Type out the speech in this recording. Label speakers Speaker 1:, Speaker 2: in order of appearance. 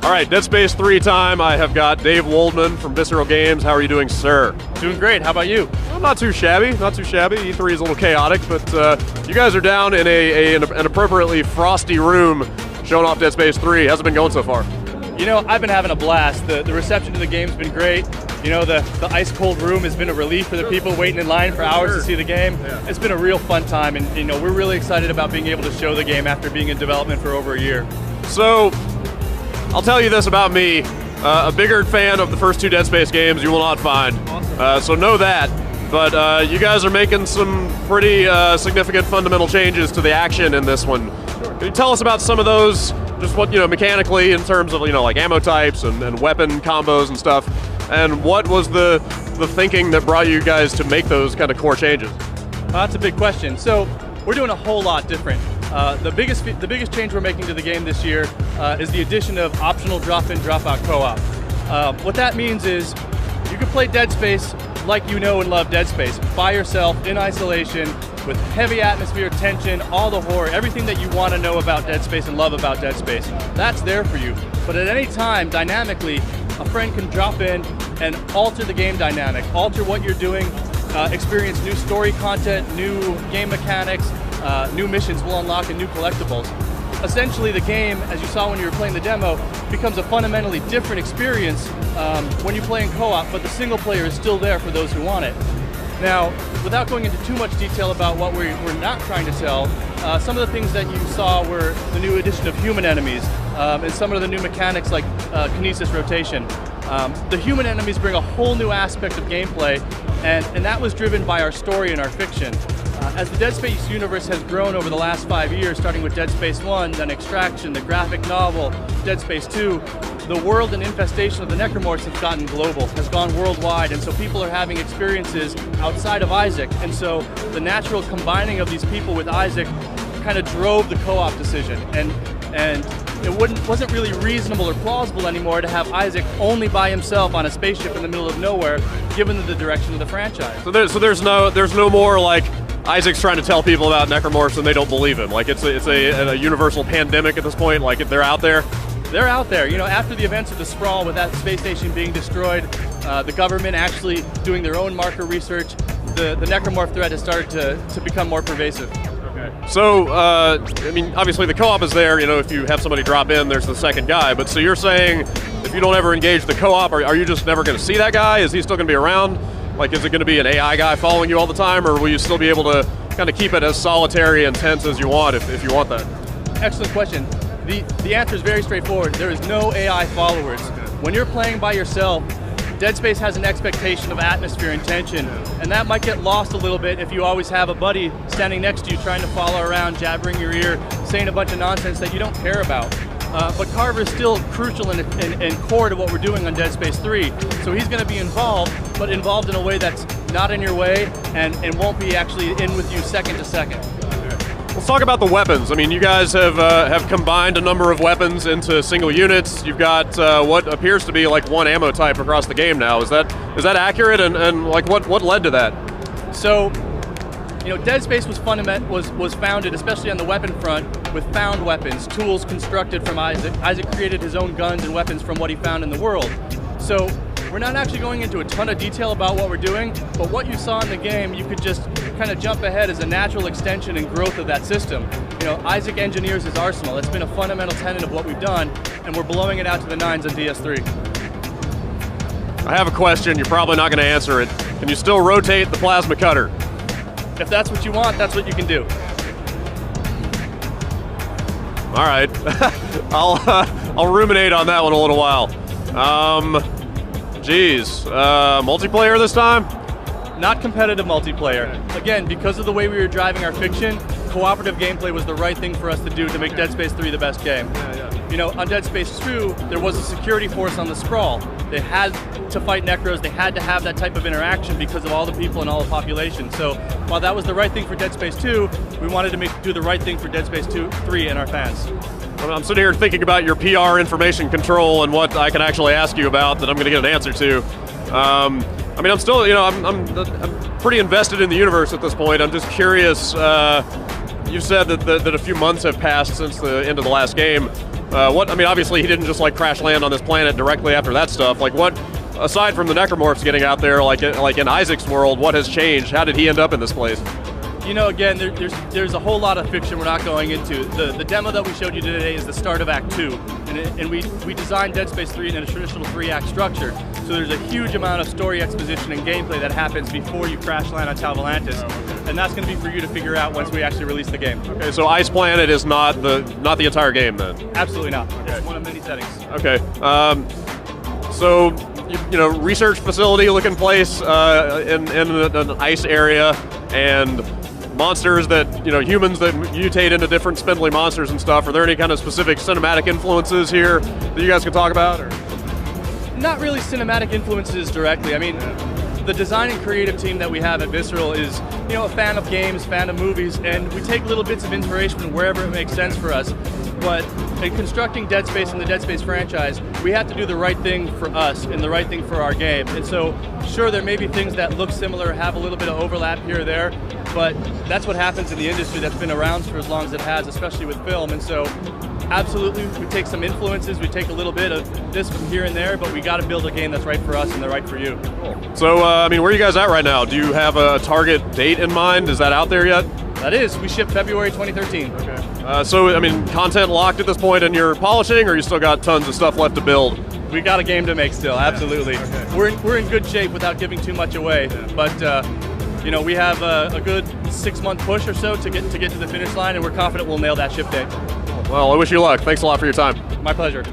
Speaker 1: All right, Dead Space 3 time. I have got Dave Woldman from Visceral Games. How are you doing, sir?
Speaker 2: Doing great. How about you?
Speaker 1: Well, not too shabby, not too shabby. E3 is a little chaotic, but you guys are down in an appropriately frosty room showing off Dead Space 3. How's it been going so far?
Speaker 2: You know, I've been having a blast. The reception to the game's been great. You know, the ice-cold room has been a relief for the people waiting in line for hours to see the game. Yeah. It's been a real fun time, and you know, we're really excited about being able to show the game after being in development for over a year.
Speaker 1: So, I'll tell you this about me. A bigger fan of the first two Dead Space games you will not find. Awesome. So know that. But you guys are making some pretty significant fundamental changes to the action in this one. Sure. Can you tell us about some of those, just what, you know, mechanically in terms of, you know, like ammo types and weapon combos and stuff, and what was the thinking that brought you guys to make those kind of core changes?
Speaker 2: That's a big question. So we're doing a whole lot different. The biggest change we're making to the game this year is the addition of optional drop-in, drop-out co-op. What that means is you can play Dead Space like you know and love Dead Space, by yourself, in isolation, with heavy atmosphere, tension, all the horror, everything that you want to know about Dead Space and love about Dead Space. That's there for you. But at any time, dynamically, a friend can drop in and alter the game dynamic, alter what you're doing, experience new story content, new game mechanics, new missions will unlock and new collectibles. Essentially, the game, as you saw when you were playing the demo, becomes a fundamentally different experience when you play in co-op, but the single player is still there for those who want it. Now, without going into too much detail about what we're not trying to tell, some of the things that you saw were the new addition of human enemies and some of the new mechanics like kinesis rotation. The human enemies bring a whole new aspect of gameplay, and that was driven by our story and our fiction. As the Dead Space universe has grown over the last 5 years, starting with Dead Space 1, then Extraction, the graphic novel, Dead Space 2, the world and infestation of the Necromorphs has gotten global, has gone worldwide, and so people are having experiences outside of Isaac. And so the natural combining of these people with Isaac kind of drove the co-op decision. And it wasn't really reasonable or plausible anymore to have Isaac only by himself on a spaceship in the middle of nowhere, given the direction of the franchise.
Speaker 1: So there's no more like Isaac's trying to tell people about Necromorphs and they don't believe him. Like it's a universal pandemic at this point. Like if they're out there.
Speaker 2: They're out there. You know, after the events of the Sprawl, with that space station being destroyed, the government actually doing their own marker research, the Necromorph threat has started to become more pervasive.
Speaker 1: Okay. So, I mean, obviously the co-op is there. You know, if you have somebody drop in, there's the second guy. But so you're saying if you don't ever engage the co-op, are you just never going to see that guy? Is he still going to be around? Like, is it going to be an AI guy following you all the time, or will you still be able to kind of keep it as solitary and tense as you want if you want that?
Speaker 2: Excellent question. The answer is very straightforward. There is no AI followers. When you're playing by yourself, Dead Space has an expectation of atmosphere and tension, and that might get lost a little bit if you always have a buddy standing next to you trying to follow around, jabbering your ear, saying a bunch of nonsense that you don't care about. But Carver is still crucial and core to what we're doing on Dead Space 3. So he's going to be involved, but involved in a way that's not in your way and won't be actually in with you second to second.
Speaker 1: Let's talk about the weapons. I mean, you guys have combined a number of weapons into single units. You've got what appears to be like one ammo type across the game now. Is that accurate? And like what led to that?
Speaker 2: So, you know, Dead Space was founded, especially on the weapon front, with found weapons, tools constructed from Isaac. Isaac created his own guns and weapons from what he found in the world. So we're not actually going into a ton of detail about what we're doing, but what you saw in the game, you could just kind of jump ahead as a natural extension and growth of that system. You know, Isaac engineers his arsenal. It's been a fundamental tenet of what we've done, and we're blowing it out to the nines on DS3.
Speaker 1: I have a question. You're probably not going to answer it. Can you still rotate the plasma cutter?
Speaker 2: If that's what you want, that's what you can do.
Speaker 1: All right. I'll ruminate on that one a little while. Multiplayer this time?
Speaker 2: Not competitive multiplayer. Again, because of the way we were driving our fiction, cooperative gameplay was the right thing for us to do to make Dead Space 3 the best game. You know, on Dead Space 2, there was a security force on the Sprawl. They had to fight Necros, they had to have that type of interaction because of all the people and all the population. So while that was the right thing for Dead Space 2, we wanted to do the right thing for Dead Space 3 and our fans.
Speaker 1: I'm sitting here thinking about your PR information control and what I can actually ask you about that I'm going to get an answer to. I mean, I'm still, you know, I'm pretty invested in the universe at this point. I'm just curious. You said that a few months have passed since the end of the last game. I mean, obviously he didn't just like crash land on this planet directly after that stuff. Like what, aside from the necromorphs getting out there, like in Isaac's world, what has changed? How did he end up in this place?
Speaker 2: You know, again, there's a whole lot of fiction we're not going into. The demo that we showed you today is the start of Act 2, and we designed Dead Space 3 in a traditional 3-act structure. So there's a huge amount of story exposition and gameplay that happens before you crash land on Tau Volantis, and that's going to be for you to figure out once we actually release the game.
Speaker 1: Okay, so Ice Planet is not the entire game then?
Speaker 2: Absolutely not. Okay. It's one of many settings.
Speaker 1: Okay. So you know, research facility looking place in an ice area, and monsters that, you know, humans that mutate into different spindly monsters and stuff. Are there any kind of specific cinematic influences here that you guys can talk about? Or?
Speaker 2: Not really cinematic influences directly. I mean, the design and creative team that we have at Visceral is, you know, a fan of games, fan of movies, and we take little bits of inspiration from wherever it makes sense for us. But in constructing Dead Space and the Dead Space franchise, we have to do the right thing for us and the right thing for our game. And so, sure, there may be things that look similar, have a little bit of overlap here or there, but that's what happens in the industry that's been around for as long as it has, especially with film. And so, absolutely, we take some influences, we take a little bit of this from here and there, but we got to build a game that's right for us and the right for you.
Speaker 1: So, I mean, where are you guys at right now? Do you have a target date in mind? Is that out there yet?
Speaker 2: That is. We ship February 2013.
Speaker 1: Okay. So, I mean, content locked at this point and you're polishing, or you still got tons of stuff left to build?
Speaker 2: We got a game to make still, absolutely. Okay. We're in good shape without giving too much away, but you know, we have a good 6-month push or so to get to the finish line, and we're confident we'll nail that ship date.
Speaker 1: Well, I wish you luck. Thanks a lot for your time.
Speaker 2: My pleasure.